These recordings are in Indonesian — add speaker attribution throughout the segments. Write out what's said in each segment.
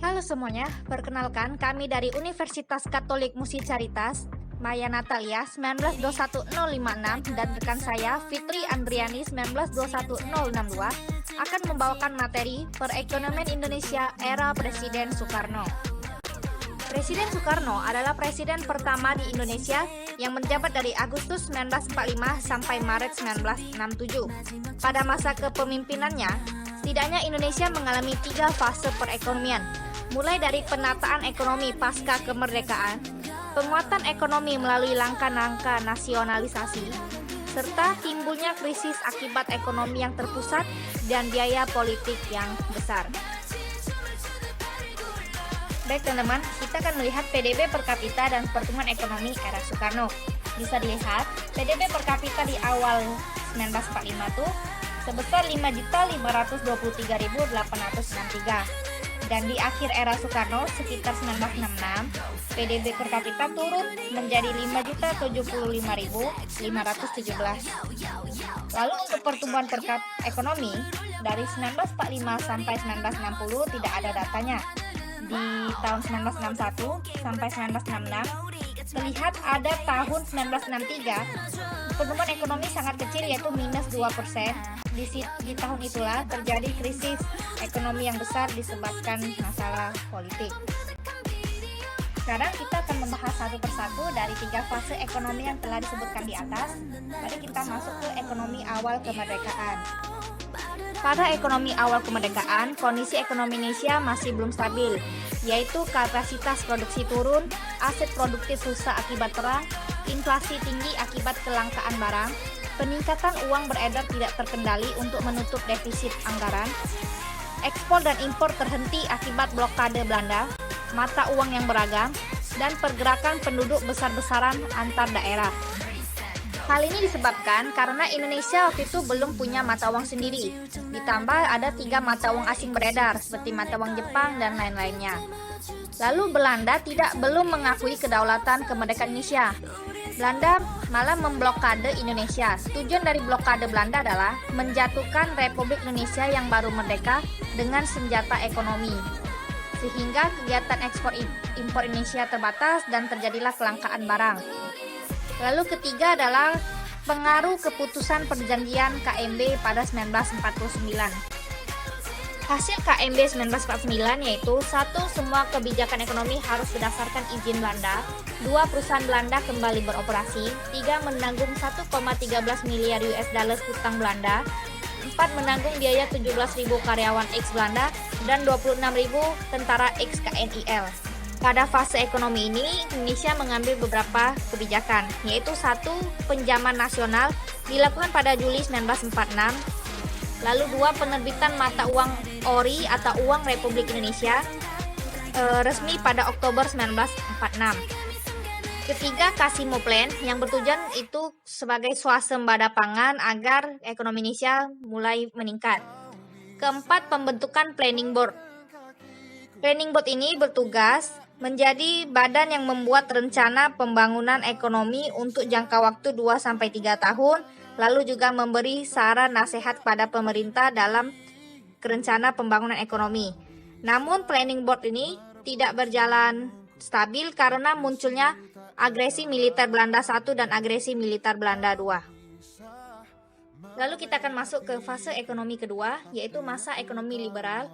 Speaker 1: Halo semuanya, perkenalkan kami dari Universitas Katolik Musi Caritas, Maya Natalia 1921056 dan rekan saya Fitri Andriani 1921062 akan membawakan materi Perekonomian Indonesia Era Presiden Soekarno. Presiden Soekarno adalah presiden pertama di Indonesia yang menjabat dari Agustus 1945 sampai Maret 1967. Pada masa kepemimpinannya, setidaknya Indonesia mengalami 3 fase perekonomian, mulai dari penataan ekonomi pasca kemerdekaan, penguatan ekonomi melalui langkah-langkah nasionalisasi, serta timbulnya krisis akibat ekonomi yang terpusat dan biaya politik yang besar. Baik teman-teman, kita akan melihat PDB per kapita dan pertumbuhan ekonomi era Soekarno. Bisa dilihat, PDB per kapita di awal 1945 tuh sebesar 5.523.863. Dan di akhir era Soekarno sekitar 1966, PDB per kapita turun menjadi 5.075.517. Lalu untuk pertumbuhan per ekonomi dari 1945 sampai 1960 tidak ada datanya. Di tahun 1961 sampai 1966 terlihat ada tahun 1963 pertumbuhan ekonomi sangat kecil yaitu minus 2%. Di tahun itulah terjadi krisis ekonomi yang besar disebabkan masalah politik. Sekarang kita akan membahas satu persatu dari 3 fase ekonomi yang telah disebutkan di atas. Mari kita masuk ke ekonomi awal kemerdekaan. Pada ekonomi awal kemerdekaan, kondisi ekonomi Indonesia masih belum stabil, yaitu kapasitas produksi turun, aset produktif rusak akibat perang, inflasi tinggi akibat kelangkaan barang, peningkatan uang beredar tidak terkendali untuk menutup defisit anggaran, ekspor dan impor terhenti akibat blokade Belanda, mata uang yang beragam, dan pergerakan penduduk besar-besaran antar daerah. Hal ini disebabkan karena Indonesia waktu itu belum punya mata uang sendiri. Ditambah ada 3 mata uang asing beredar seperti mata uang Jepang dan lain-lainnya. Lalu Belanda belum mengakui kedaulatan kemerdekaan Indonesia. Belanda malah memblokade Indonesia. Tujuan dari blokade Belanda adalah menjatuhkan Republik Indonesia yang baru merdeka dengan senjata ekonomi. Sehingga kegiatan ekspor impor Indonesia terbatas dan terjadilah kelangkaan barang. Lalu ketiga adalah pengaruh keputusan perjanjian KMB pada 1949. Hasil KMB 1949 yaitu 1. Semua kebijakan ekonomi harus berdasarkan izin Belanda. 2. Perusahaan Belanda kembali beroperasi. 3. Menanggung 1,13 miliar US dollar hutang Belanda. 4. Menanggung biaya 17.000 karyawan ex Belanda dan 26.000 tentara ex KNIL. Pada fase ekonomi ini, Indonesia mengambil beberapa kebijakan, yaitu 1. Penjaman nasional dilakukan pada Juli 1946. Lalu 2. Penerbitan mata uang ORI atau Uang Republik Indonesia resmi pada Oktober 1946. Ketiga, Kasimo Plan yang bertujuan itu sebagai swasembada pangan agar ekonomi Indonesia mulai meningkat. Keempat, pembentukan Planning Board. Planning Board ini bertugas menjadi badan yang membuat rencana pembangunan ekonomi untuk jangka waktu 2-3 tahun, lalu juga memberi saran nasihat pada pemerintah dalam rencana pembangunan ekonomi. Namun Planning Board ini tidak berjalan stabil karena munculnya agresi militer Belanda 1 dan agresi militer Belanda 2. Lalu kita akan masuk ke fase ekonomi kedua, yaitu masa ekonomi liberal.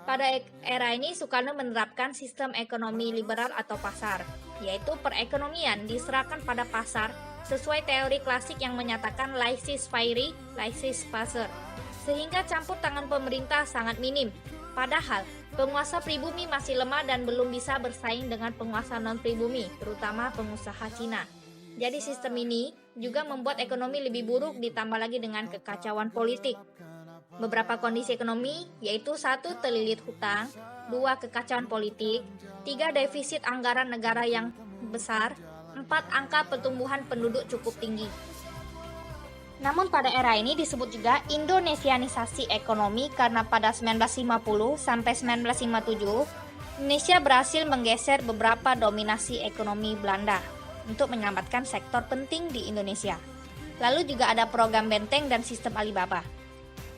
Speaker 1: Pada era ini, Soekarno menerapkan sistem ekonomi liberal atau pasar, yaitu perekonomian diserahkan pada pasar sesuai teori klasik yang menyatakan laissez-faire, laissez-passer, sehingga campur tangan pemerintah sangat minim. Padahal, penguasa pribumi masih lemah dan belum bisa bersaing dengan penguasa non-pribumi, terutama pengusaha Cina. Jadi sistem ini juga membuat ekonomi lebih buruk ditambah lagi dengan kekacauan politik. Beberapa kondisi ekonomi yaitu 1. Terlilit hutang, 2. Kekacauan politik, 3. Defisit anggaran negara yang besar, 4. Angka pertumbuhan penduduk cukup tinggi. Namun pada era ini disebut juga Indonesianisasi ekonomi karena pada 1950 sampai 1957 Indonesia berhasil menggeser beberapa dominasi ekonomi Belanda untuk menyelamatkan sektor penting di Indonesia. Lalu juga ada program Benteng dan sistem Alibaba.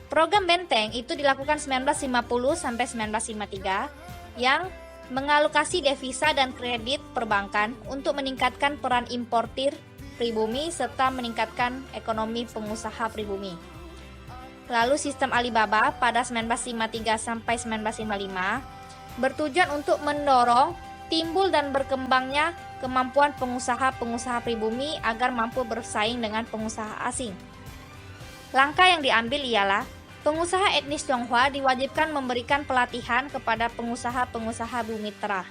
Speaker 1: Program Benteng itu dilakukan 1950 sampai 1953 yang mengalokasi devisa dan kredit perbankan untuk meningkatkan peran importir pribumi serta meningkatkan ekonomi pengusaha pribumi. Lalu sistem Alibaba pada 1953 sampai 1955 bertujuan untuk mendorong timbul dan berkembangnya kemampuan pengusaha-pengusaha pribumi agar mampu bersaing dengan pengusaha asing. Langkah yang diambil ialah pengusaha etnis Tionghoa diwajibkan memberikan pelatihan kepada pengusaha-pengusaha bumi terah.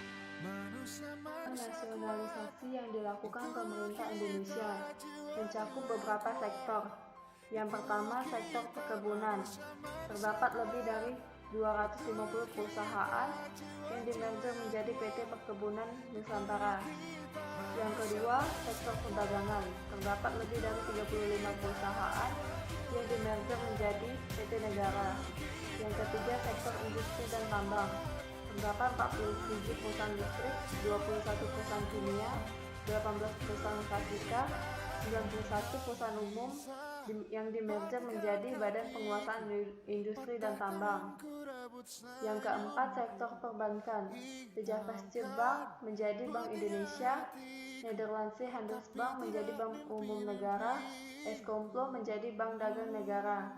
Speaker 2: Nasionalisasi yang dilakukan pemerintah Indonesia mencakup beberapa sektor. Yang pertama, sektor perkebunan. Terdapat lebih dari 250 perusahaan yang dimerger menjadi PT Perkebunan Nusantara. Yang kedua, sektor perdagangan. Terdapat lebih dari 35 perusahaan yang dimerger menjadi PT Negara. Yang ketiga, sektor industri dan tambang. Terdapat 47 perusahaan listrik, 21 perusahaan kimia, 18 perusahaan kartika, 91 perusahaan umum yang dimerger menjadi Badan Penguasaan Industri dan Tambang. Yang keempat, sektor perbankan. Sejak Pasca Bank menjadi Bank Indonesia, Nederlandse Handelsbank menjadi Bank Umum Negara, Escomplo menjadi Bank Dagang Negara.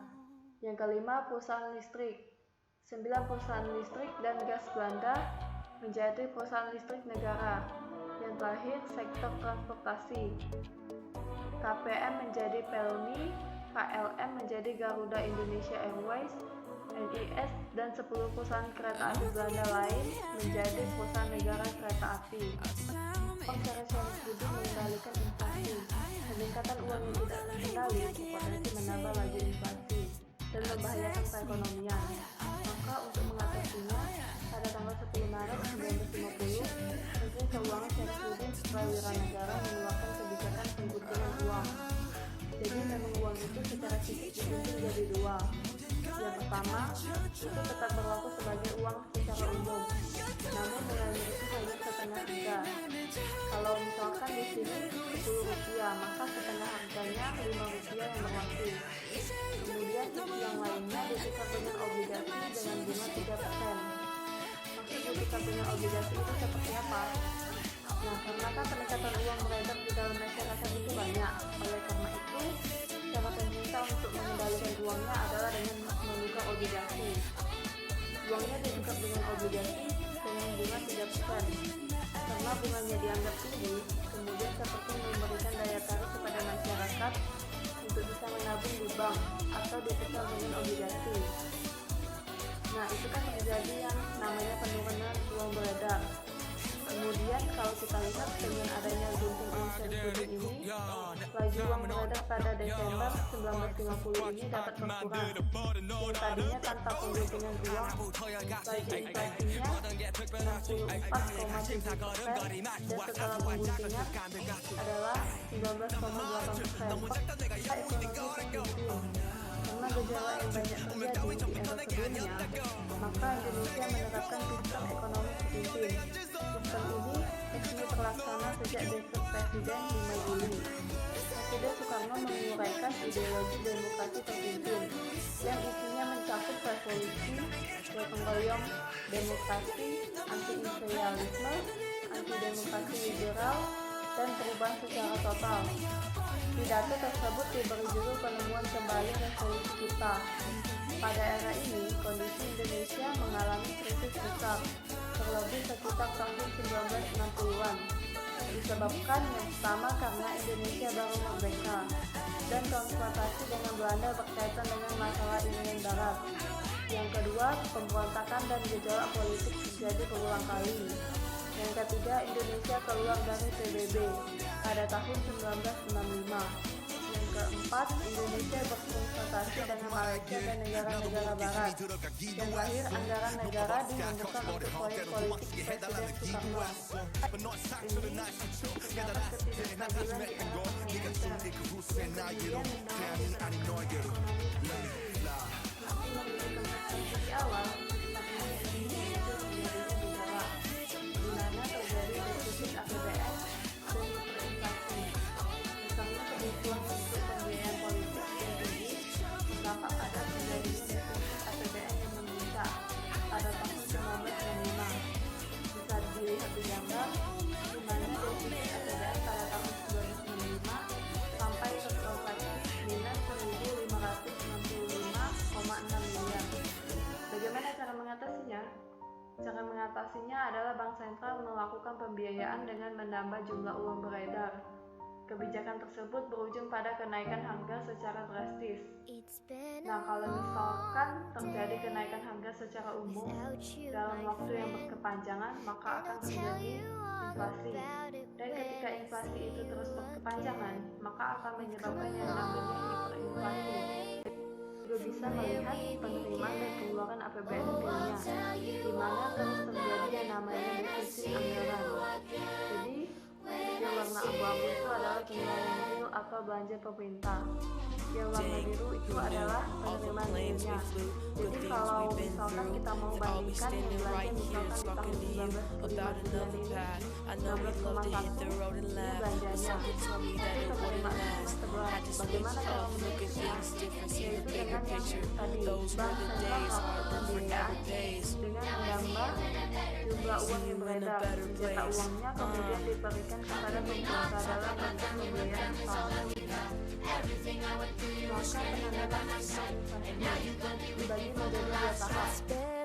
Speaker 2: Yang kelima, perusahaan listrik. 9 perusahaan listrik dan gas Belanda menjadi perusahaan listrik negara. Yang terakhir, sektor transportasi. KPM menjadi Pelni, KLM menjadi Garuda Indonesia Airways, NIS dan 10 perusahaan kereta api Belanda lain menjadi perusahaan negara kereta api. Secara Syarifudin mengendalikan inflasi. Peningkatan uang yang tidak terkendali berpotensi menambah laju inflasi dan membahayakan perekonomian. Maka untuk mengatasinya, pada tanggal 10 Maret 1950, Menteri Keuangan Syarifudin Prawiranegara mengeluarkan kebijakan penggunaan uang. Jadi memang uang itu secara fisik dibagi menjadi dua. Yang pertama, itu tetap berlaku sebagai uang secara umum, namun memiliki hanya setengah harga. Kalau misalkan di sini 10 rupiah, maka setengah harganya 5 rupiah yang berlaku. Kemudian yang lainnya ditukar dengan obligasi dengan bunga 3%. Maksud ditukar dengan obligasi itu seperti apa? Nah, karena kan peningkatan uang beredar di dalam masyarakat itu banyak, oleh karena itu cara pemerintah untuk mengendalikan uangnya adalah dengan menukar obligasi. Uangnya ditukar dengan obligasi dengan bunga 3%. Karena bunganya dianggap tinggi, kemudian seperti memberikan daya tarik kepada masyarakat untuk bisa menabung di bank atau ditukar dengan obligasi. Nah, itu kan terjadi yang namanya penurunan uang beredar. Kemudian kalau kita lihat dengan adanya gunting uang Syarifudin ini, laju uang beredar pada Desember 1950 ini dapat berkurang. Yang tadinya tanpa pengguntingan uang, laju inflasinya 64,7% dan setelah pengguntingan adalah 19,8%. Ekonomi terpimpin. Karena gejala yang banyak terjadi di era sebelumnya, maka Indonesia menerapkan sistem ekonomi terpimpin. Sistem ini resmi terlaksana sejak dekret Presiden 5 Juli. Presiden Soekarno menguraikan ideologi demokrasi terpimpin yang isinya mencakup revolusi, gotong royong, demokrasi, anti-imperialisme, anti-demokrasi liberal, dan perubahan secara total. Pidato tersebut diberi judul penemuan kembali revolusi kita. Pada era ini, kondisi Indonesia mengalami krisis besar, terlebih sekitar tahun 1960-an. Disebabkan yang pertama karena Indonesia baru merdeka, dan konfrontasi dengan Belanda berkaitan dengan masalah Irian Barat. Yang kedua, pemberontakan dan gejolak politik terjadi berulang kali. Yang ketiga, Indonesia keluar dari PBB pada tahun 1965. Yang keempat, Indonesia berkonfrontasi dengan Malaysia dan negara-negara barat. Yang terakhir, anggaran negara dihamburkan untuk proyek politik Presiden Soekarno. Ini terdapat ketidakstabilan di era Indonesia yang kemudian menambah ekonomi. Di awal, APBN dan hiperinflasi. Misalnya kebutuhan untuk pembiayaan politik yang tinggi, dampak pada terjadinya defisit APBN yang meningkat pada tahun 1995. Cara mengatasinya adalah bank sentral melakukan pembiayaan dengan menambah jumlah uang beredar. Kebijakan tersebut berujung pada kenaikan harga secara drastis. Nah, kalau misalkan terjadi kenaikan harga secara umum dalam waktu yang berkepanjangan, maka akan terjadi inflasi. Dan ketika inflasi itu terus berkepanjangan, maka akan menyebabkan yang namanya hiperinflasi. Juga bisa melihat penerimaan dan pengeluaran APBN realnya, di mana terus terjadi yang namanya defisit anggaran. Jadi, yang warna abu-abu itu adalah pengeluaran real atau belanja pemerintah. Yang warna biru itu adalah penerimaan realnya. Jadi kalau misalkan kita mau bandingkan yang belanja misalkan di tahun 1959 ini 16,1 ini belanjanya, tapi penerimaan sebelah. Bagaimana cara mendapatkannya? Yaitu dengan yang tadi, bank sentral melakukan pembiayaan dengan menambah jumlah uang yang beredar. Senjata uangnya kemudian diberikan kepada pemerintah dalam bentuk pembiayaan bank. Maka penanganan inflasi dibagi menjadi 2 tahap.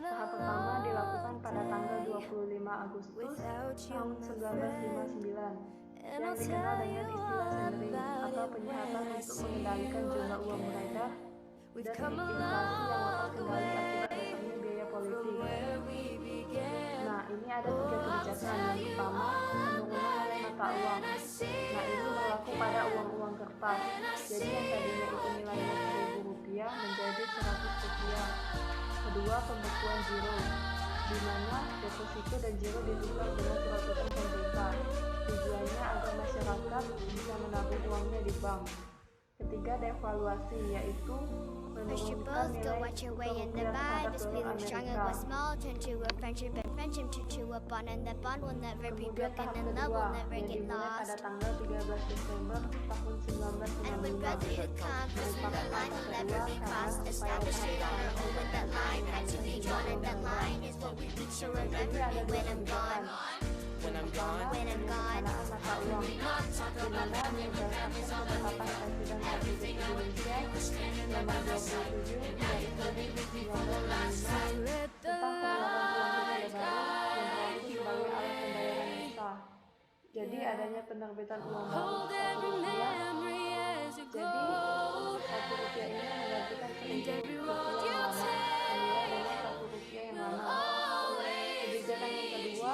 Speaker 2: Tahap pertama dilakukan pada tanggal 25 Agustus tahun 1959 yang dikenal dengan istilah centering atau penyihatan untuk mengendalikan jumlah uang beredar dan inflasi yang lepas kendali akibat dasarnya biaya politik. Nah, ini ada 3 kebijakan. Yang pertama, penurunan nilai mata uang. Nah, ini berlaku pada uang-uang kertas. Jadi yang tadinya itu nilainya Rp1.000 menjadi Rp100. Kedua, pembekuan giro, di mana deposito dan giro ditukar dengan surat utang pemerintah. Tujuannya agar masyarakat bisa menabung uangnya di bank. Ketiga, devaluasi, yaitu menurunkan nilai rupiah terhadap dolar Amerika. Kemudian tahap kedua yang dimulai pada tanggal 13 Desember tahun 1995 merupakan tahap kedua karena upaya penghapuskan jadi ada 2 kebijakan. Yang pertama, perencanaan mata uang, di mana berdasarkan ketetapan Presiden Republik Indonesia nomor 27 garis miring 1995 tentang pengeluaran uang negara yang berlaku sebagai alat pembayaran yang sah. Jadi adanya penerbitan uang baru Rp1. Jadi Rp1 ini menggantikan Rp1.000 yang lama senilai dengan Rp1 yang lama. Kebijakan yang kedua,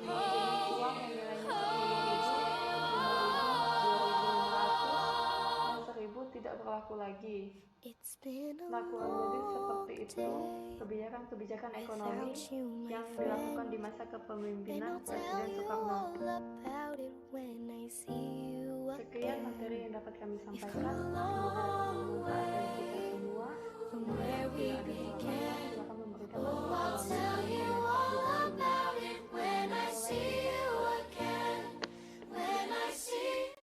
Speaker 2: semua jenis uang yang nilainya Rp10.000, Rp2.500, dan Rp1.000 tidak berlaku lagi. Nah, kurang lebih seperti itu kebijakan-kebijakan ekonomi yang dilakukan di masa kepemimpinan Presiden Soekarno. Sekian materi yang dapat kami sampaikan.